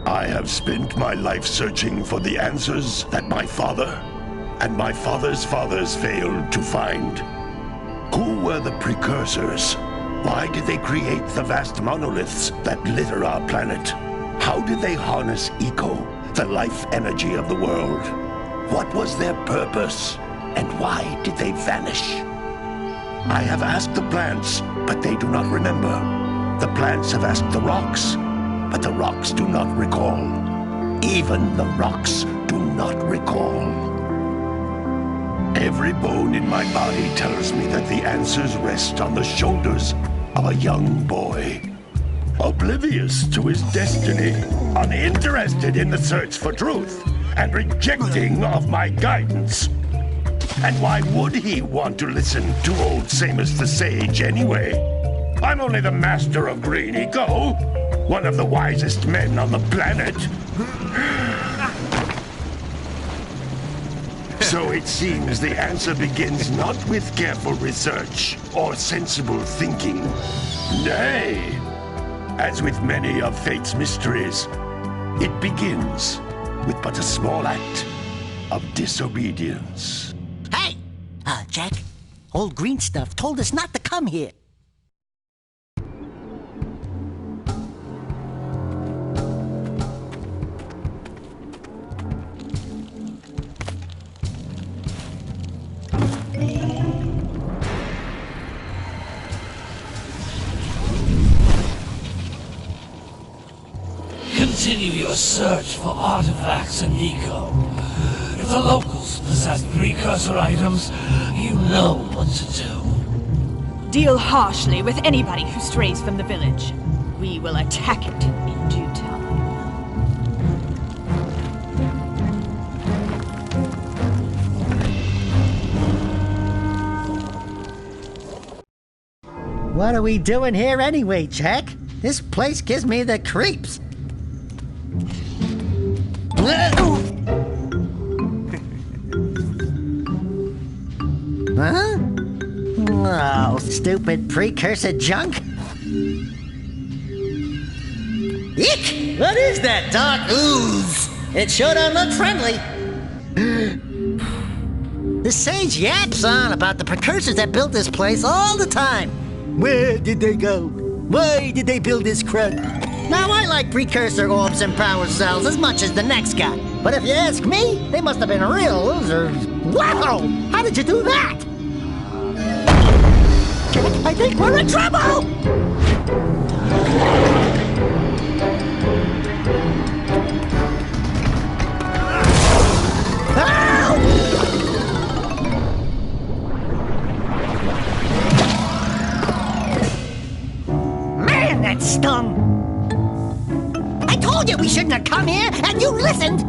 I have spent my life searching for the answers that my father and my father's fathers failed to find. Who were the precursors? Why did they create the vast monoliths that litter our planet? How did they harness eco, the life energy of the world? What was their purpose? And why did they vanish? I have asked the plants, but they do not remember. The plants have asked the rocks, but the rocks do not recall. Even the rocks do not recall. Every bone in my body tells me that the answers rest on the shoulders of a young boy. Oblivious to his destiny, uninterested in the search for truth, and rejecting of my guidance. And why would he want to listen to old Samus the Sage anyway? I'm only the master of green eco, one of the wisest men on the planet. So it seems the answer begins not with careful research or sensible thinking. Nay, as with many of fate's mysteries, it begins with but a small act of disobedience. Hey! Jack, old green stuff told us not to come here. Continue your search for artifacts and eco. If the locals possess precursor items, you know what to do. Deal harshly with anybody who strays from the village. We will attack it in due time. What are we doing here anyway, Jack? This place gives me the creeps. Huh? Oh, stupid precursor junk. Eek! What is that dark ooze? It sure don't look friendly. The sage yaps on about the precursors that built this place all the time. Where did they go? Why did they build this crud? Now, I like precursor orbs and power cells as much as the next guy. But if you ask me, they must have been real losers. Wow! How did you do that? Jack, I think we're in trouble! Man, that stung! I told you we shouldn't have come here, and you listened!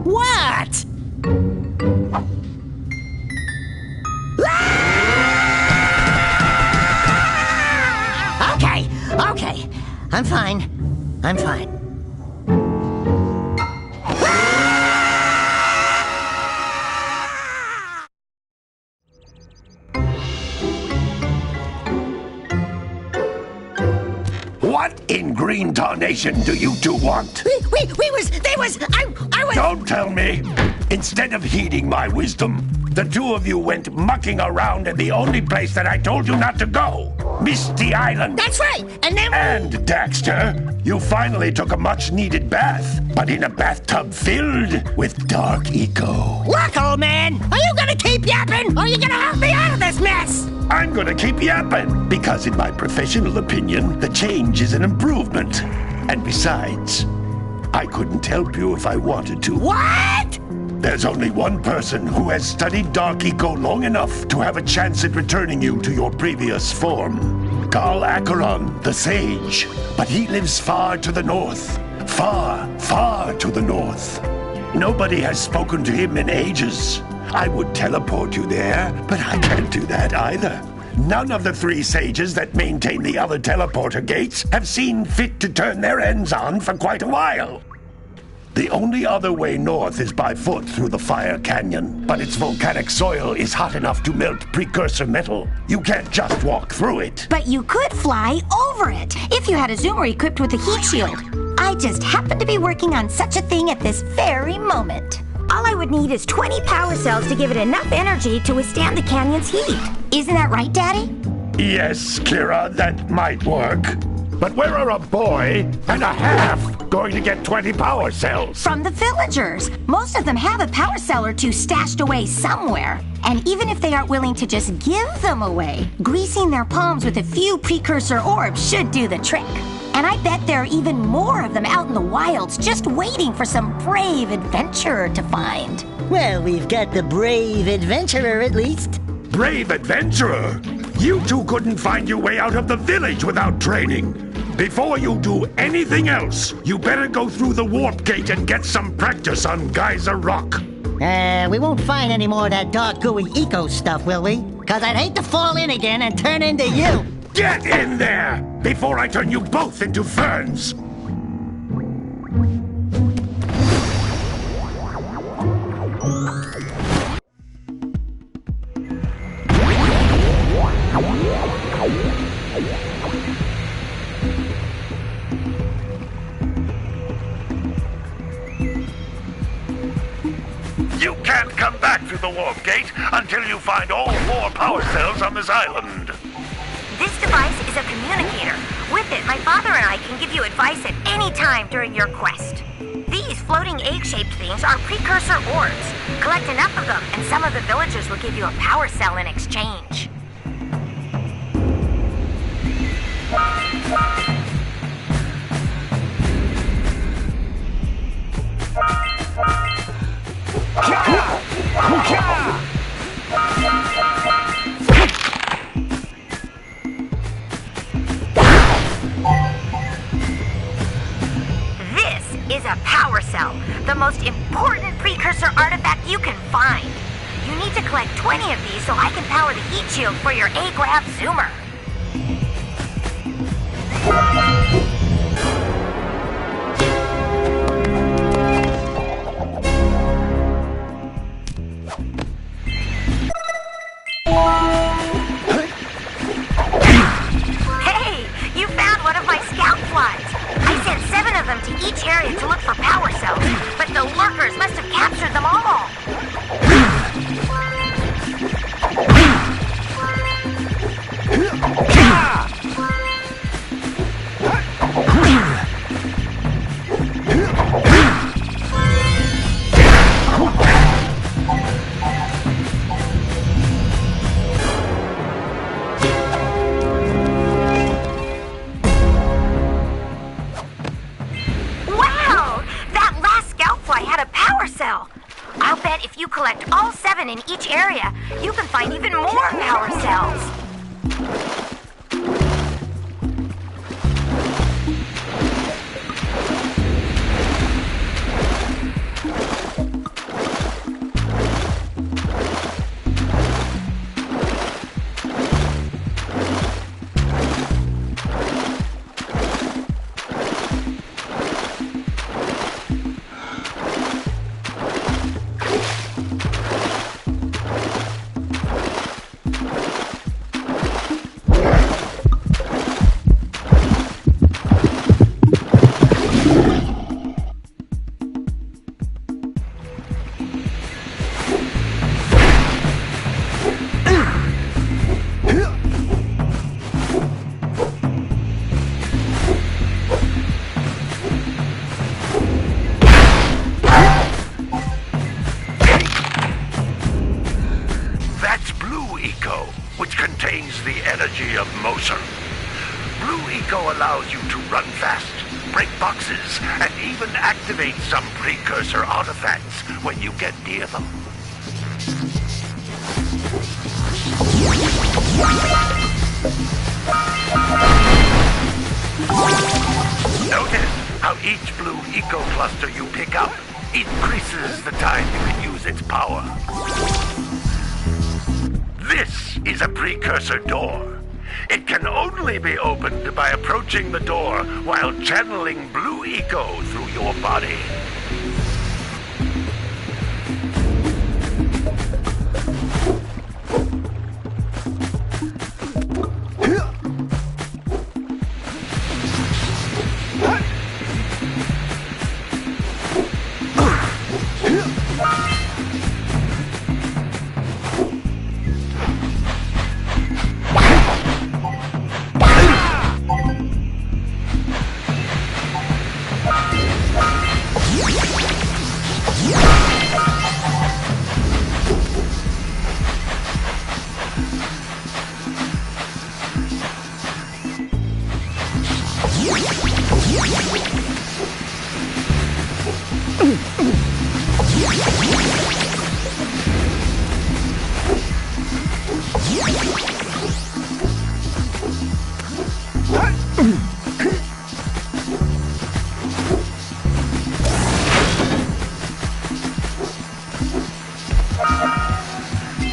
What? Okay. I'm fine. What in green tarnation do you two want? I was... Don't tell me! Instead of heeding my wisdom, the two of you went mucking around in the only place that I told you not to go. Misty Island. That's right, and then... And, Daxter, you finally took a much-needed bath, but in a bathtub filled with dark eco. Look, old man, are you gonna keep yapping, or are you gonna help me out of this mess? I'm gonna keep yapping, because in my professional opinion, the change is an improvement. And besides, I couldn't help you if I wanted to. What? There's only one person who has studied Dark Eco long enough to have a chance at returning you to your previous form. Carl Acheron, the Sage. But he lives far to the north. Far to the north. Nobody has spoken to him in ages. I would teleport you there, but I can't do that either. None of the three sages that maintain the other teleporter gates have seen fit to turn their ends on for quite a while. The only other way north is by foot through the Fire Canyon, but its volcanic soil is hot enough to melt precursor metal. You can't just walk through it. But you could fly over it, if you had a zoomer equipped with a heat shield. I just happen to be working on such a thing at this very moment. All I would need is 20 power cells to give it enough energy to withstand the canyon's heat. Isn't that right, Daddy? Yes, Kira, that might work. But where are a boy and a half going to get 20 power cells? From the villagers. Most of them have a power cell or two stashed away somewhere. And even if they aren't willing to just give them away, greasing their palms with a few precursor orbs should do the trick. And I bet there are even more of them out in the wilds just waiting for some brave adventurer to find. Well, we've got the brave adventurer at least. Brave adventurer? You two couldn't find your way out of the village without training. Before you do anything else, you better go through the warp gate and get some practice on Geyser Rock. We won't find any more of that dark gooey eco stuff, will we? 'Cause I'd hate to fall in again and turn into you. Get in there before I turn you both into ferns. You can't come back through the warp gate until you find all 4 power cells on this island. This device is a communicator. With it, my father and I can give you advice at any time during your quest. These floating egg-shaped things are precursor orbs. Collect enough of them, and some of the villagers will give you a power cell in exchange. This is a power cell, the most important precursor artifact you can find. You need to collect 20 of these so I can power the heat shield for your A-Grab Zoomer. Hey, you found one of my scout flies. I sent 7 of them to each area to look for power cells, but the lurkers must have captured them all. I'll bet if you collect all 7 in each area, you can find even more power cells. Energy of motion. Blue Eco allows you to run fast, break boxes, and even activate some precursor artifacts when you get near them. Notice how each Blue Eco cluster you pick up increases the time you can use its power. This is a precursor door. It can only be opened by approaching the door while channeling Blue Eco through your body.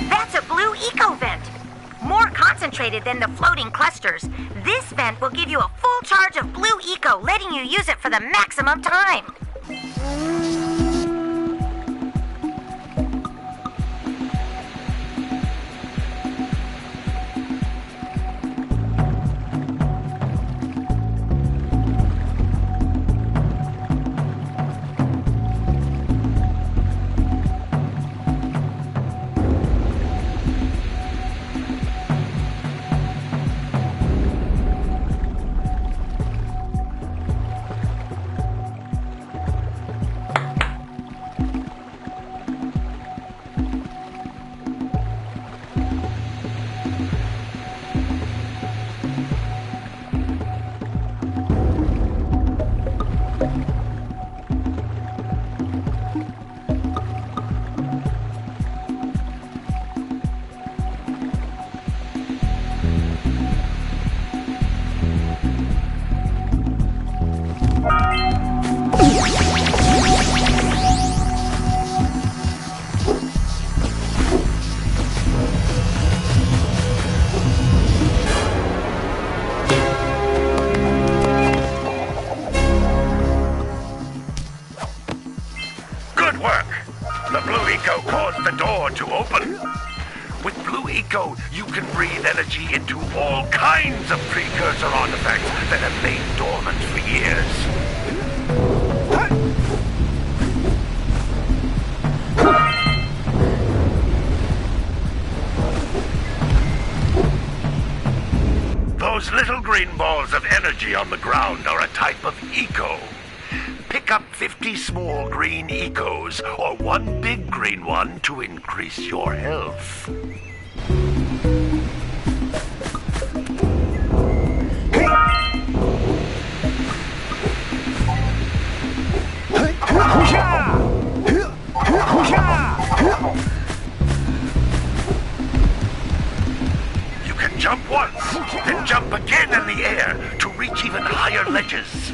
That's a blue eco vent. More concentrated than the floating clusters. This vent will give you a full charge of blue eco, letting you use it for the maximum time. Good work. The blue eco caused the door to open. With blue eco, you can breathe energy into all kinds of precursor artifacts that have lain dormant for years. Those little green balls of energy on the ground are a type of eco. Pick up 50 small green ecos or one big green one to increase your health. You can jump once, then jump again in the air to reach even higher ledges.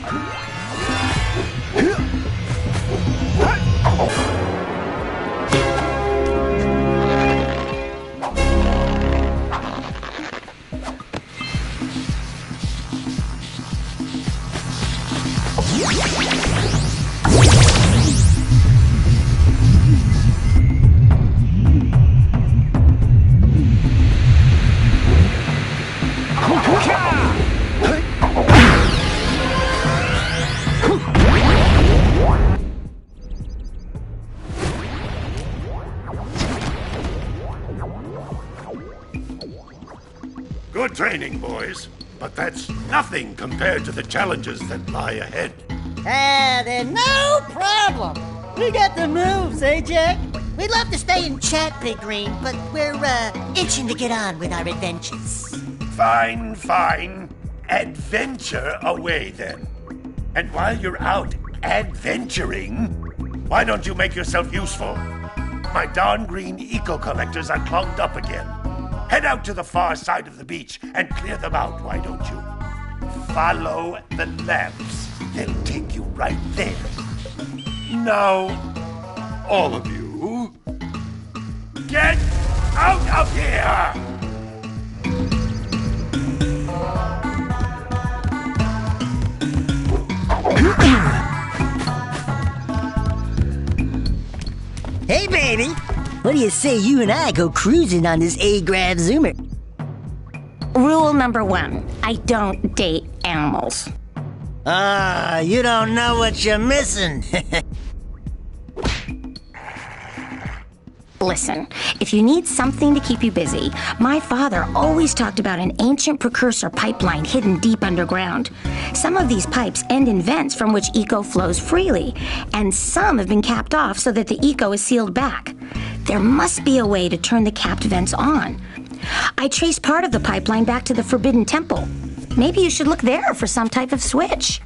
Good training, boys, but that's nothing compared to the challenges that lie ahead. Then no problem. We got the moves, eh, Jack? We'd love to stay and chat, Big Green, but we're, itching to get on with our adventures. Fine, fine. Adventure away, then. And while you're out adventuring, why don't you make yourself useful? My darn green eco-collectors are clogged up again. Head out to the far side of the beach and clear them out, why don't you? Follow the lamps. They'll take you right there. Now, all of you, get out of here! Hey, baby. What do you say you and I go cruising on this A-Grav Zoomer? Rule number 1, I don't date animals. You don't know what you're missing. Listen, if you need something to keep you busy, my father always talked about an ancient precursor pipeline hidden deep underground. Some of these pipes end in vents from which eco flows freely, and some have been capped off so that the eco is sealed back. There must be a way to turn the capped vents on. I traced part of the pipeline back to the Forbidden Temple. Maybe you should look there for some type of switch.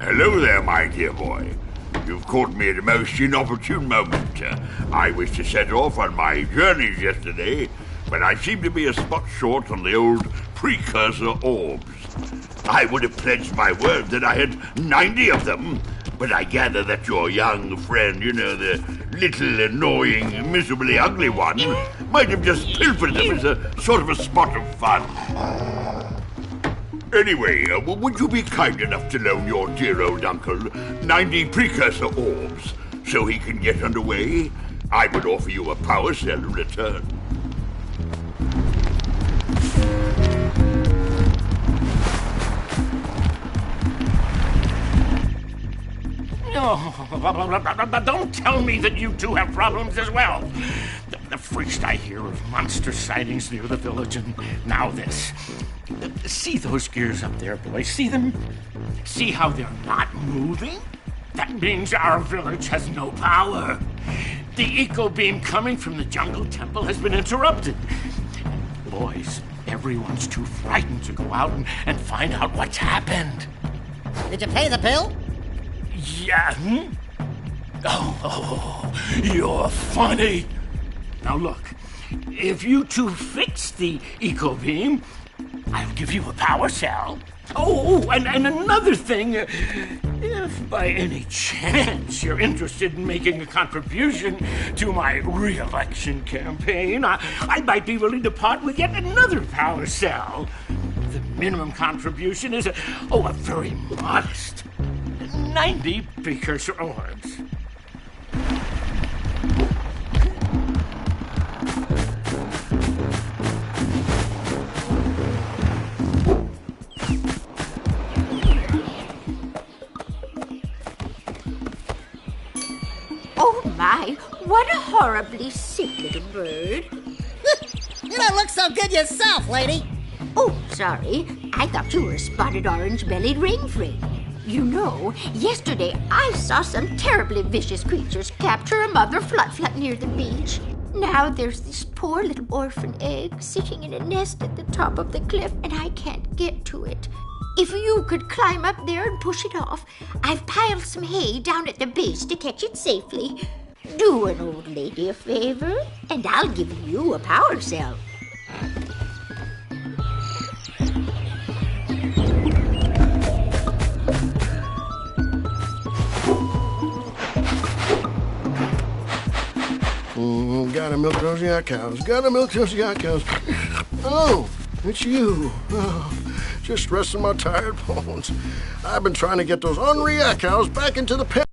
Hello there, my dear boy. You've caught me at a most inopportune moment. I was to set off on my journeys yesterday, but I seem to be a spot short on the old precursor orbs. I would have pledged my word that I had 90 of them, but I gather that your young friend, the little annoying, miserably ugly one, might have just pilfered them as a sort of a spot of fun. Anyway, would you be kind enough to loan your dear old uncle 90 precursor orbs so he can get underway? I would offer you a power cell in return. Oh, don't tell me that you two have problems as well. The first I hear of monster sightings near the village, and now this. See those gears up there, boys? See them? See how they're not moving? That means our village has no power. The eco beam coming from the jungle temple has been interrupted. Boys, everyone's too frightened to go out and find out what's happened. Did you pay the bill? Yeah. Oh, you're funny. Now look, if you two fix the eco beam, I'll give you a power cell. Oh, and another thing, if by any chance you're interested in making a contribution to my re-election campaign, I might be willing to part with yet another power cell. The minimum contribution is a very modest 90 precursor orbs. Oh my, what a horribly sick little bird. You don't look so good yourself, lady. Oh, sorry. I thought you were a spotted orange-bellied rainfrey. You know, yesterday I saw some terribly vicious creatures capture a mother flut-flut near the beach. Now there's this poor little orphan egg sitting in a nest at the top of the cliff, and I can't get to it. If you could climb up there and push it off, I've piled some hay down at the base to catch it safely. Do an old lady a favor, and I'll give you a power cell. Gotta milk those yak cows. Gotta milk those yak cows. Oh, it's you. Oh, just resting my tired bones. I've been trying to get those ornery yak cows back into the pen.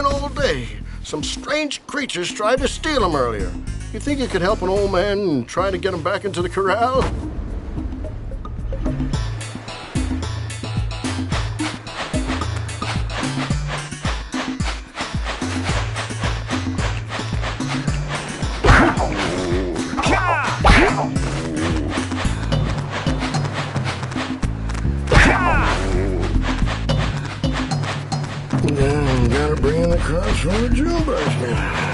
all day. Some strange creatures tried to steal him earlier. You think you could help an old man trying to get him back into the corral? Yeah, gotta bring in the crops from the June basket.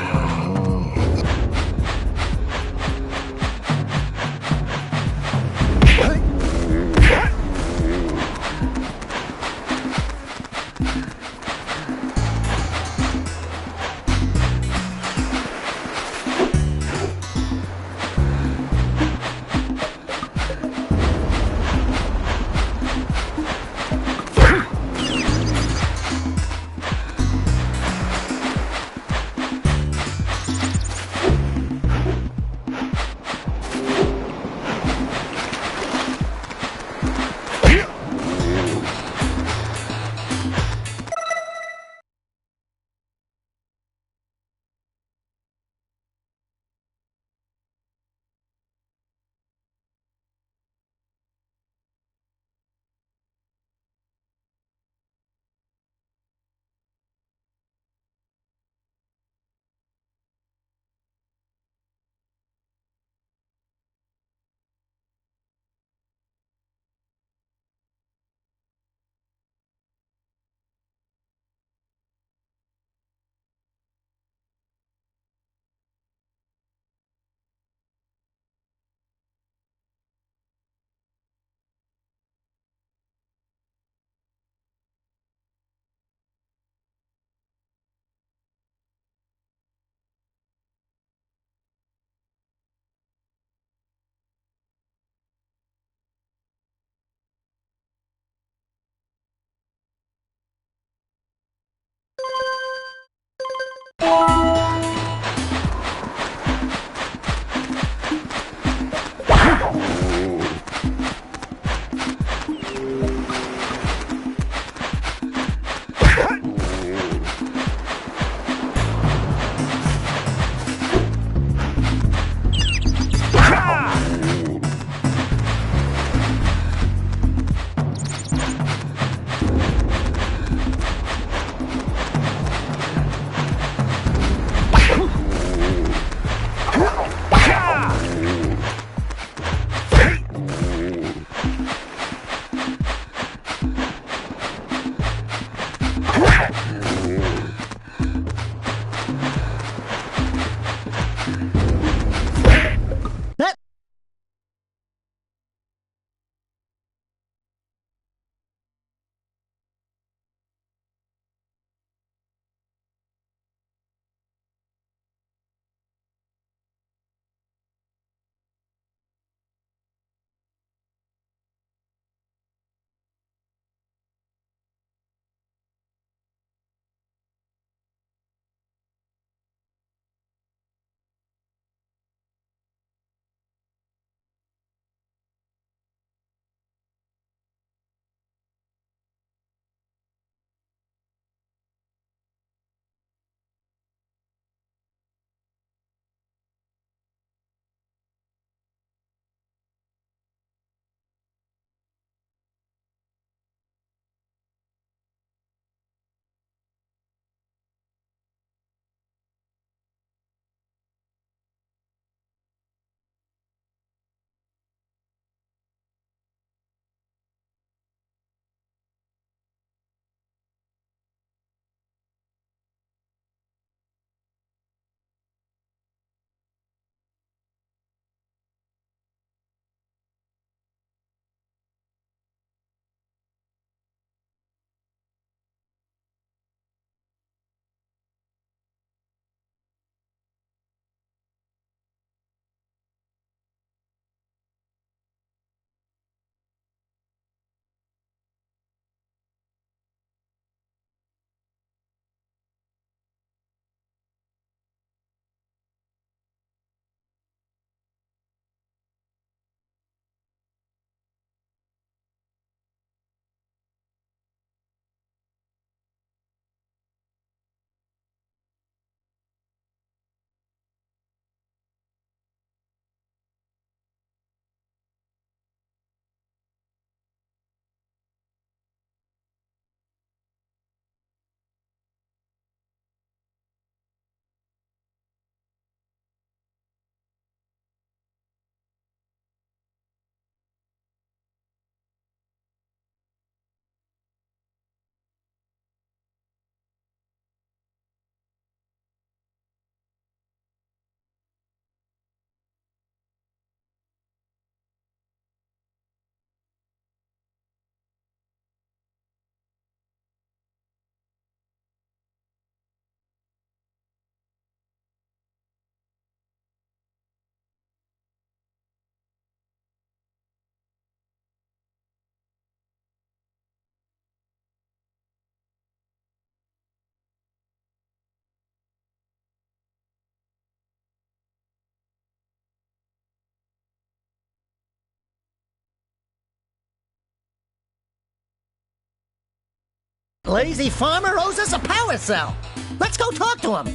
lazy farmer owes us a power cell. Let's go talk to him.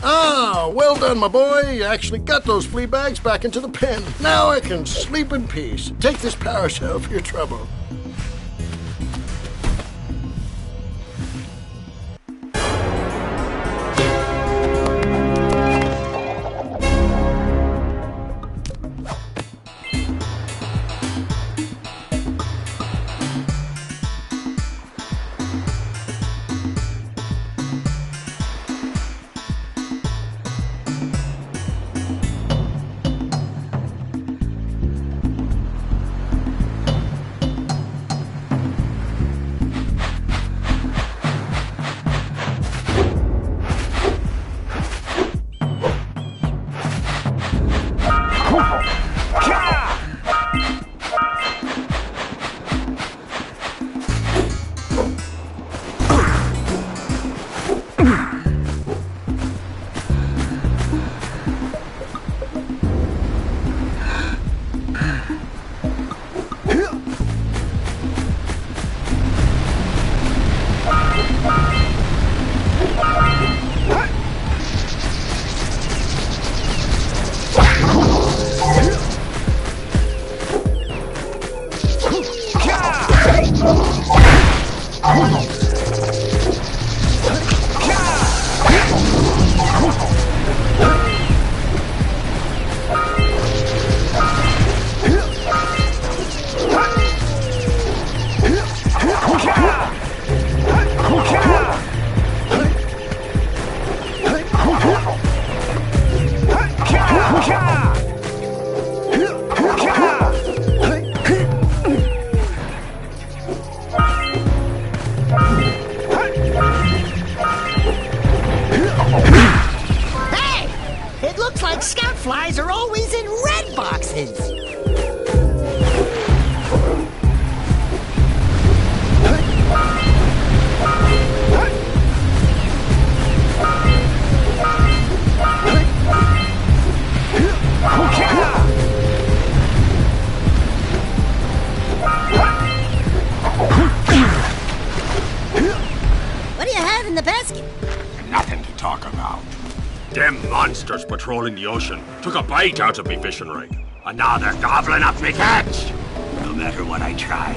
Ah, well done, my boy. You actually got those flea bags back into the pen. Now I can sleep in peace. Take this power cell for your trouble. Flies are always in red boxes. What do you have in the basket? Nothing to talk about. Them monsters patrolling the ocean took a bite out of me fishing rig. And now they're gobbling up me catch. No matter what I try,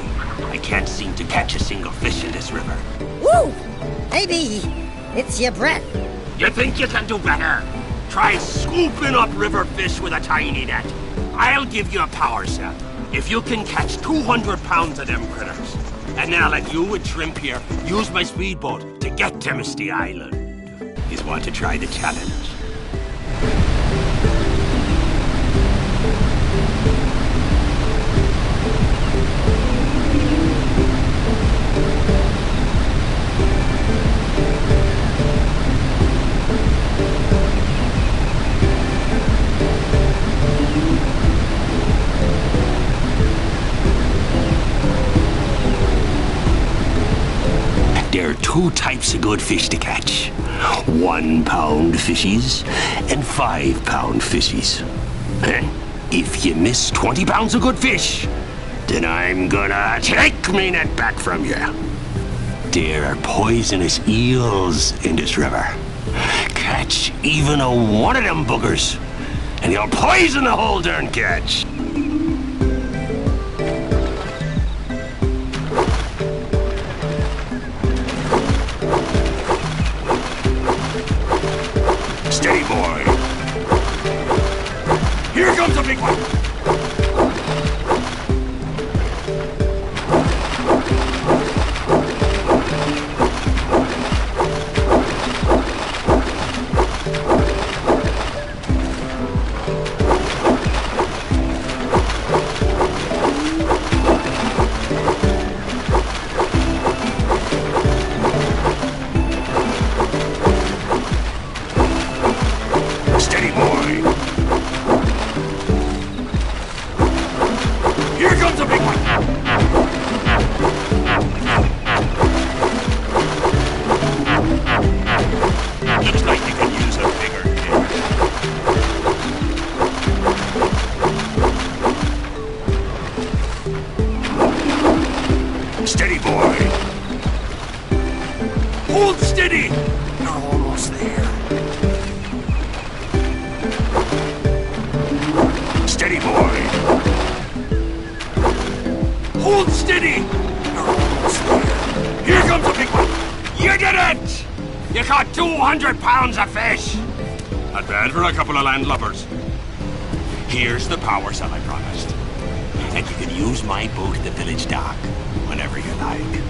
I can't seem to catch a single fish in this river. Woo! Maybe it's your breath. You think you can do better? Try scooping up river fish with a tiny net. I'll give you a power cell if you can catch 200 pounds of them critters. And then I'll let you with Shrimp here use my speedboat to get to Misty Island. You want to try the challenge? There are two types of good fish to catch. 1 pound fishies and 5 pound fishies. If you miss 20 pounds of good fish, then I'm gonna take me net back from you. There are poisonous eels in this river. Catch even one of them buggers, and you'll poison the whole darn catch. Steady, boy. Here comes a big one. steady, boy. Hold steady. Here comes the big one. You did it! You caught 200 pounds of fish. Not bad for a couple of landlubbers. Here's the power cell I promised. And you can use my boat at the village dock whenever you like.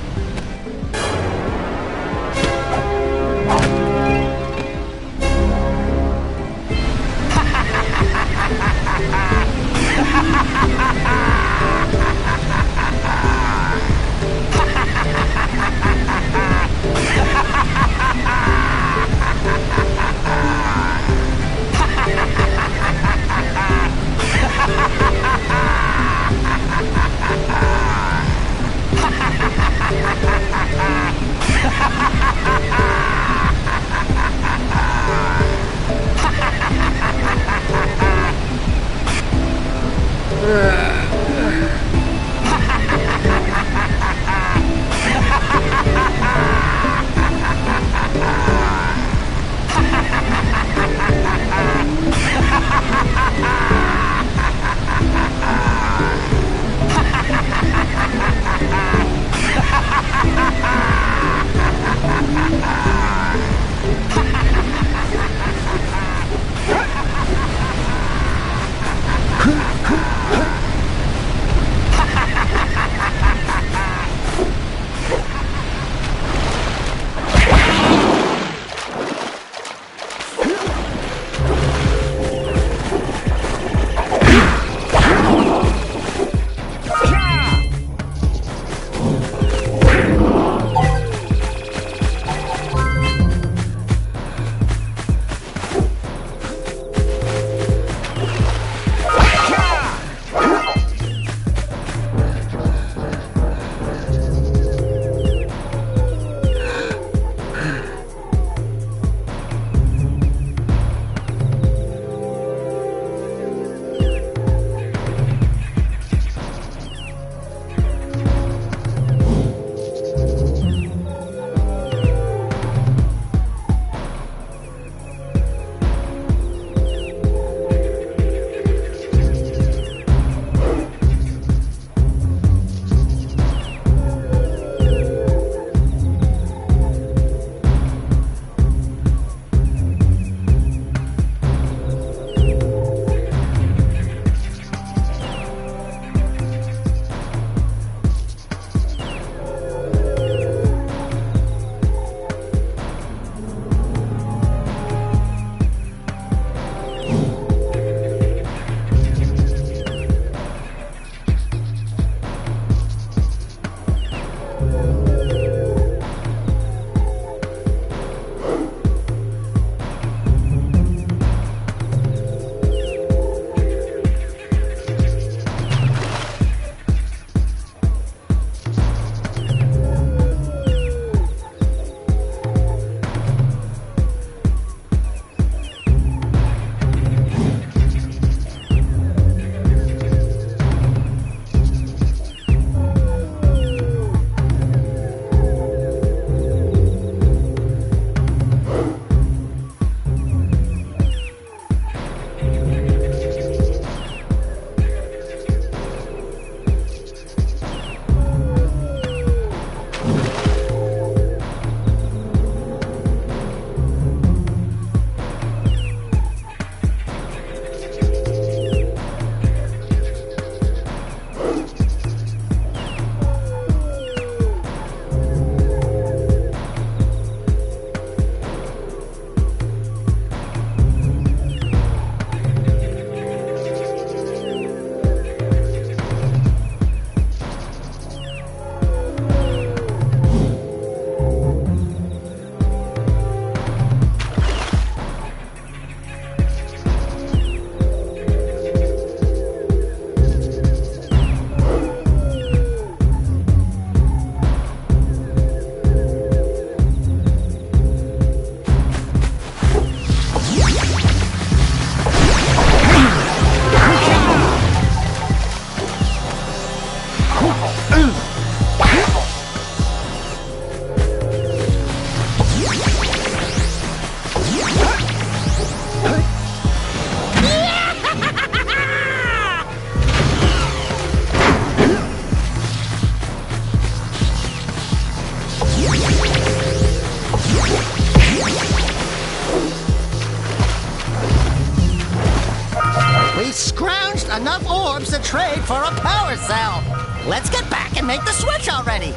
We scrounged enough orbs to trade for a power cell. Let's get back and make the switch already.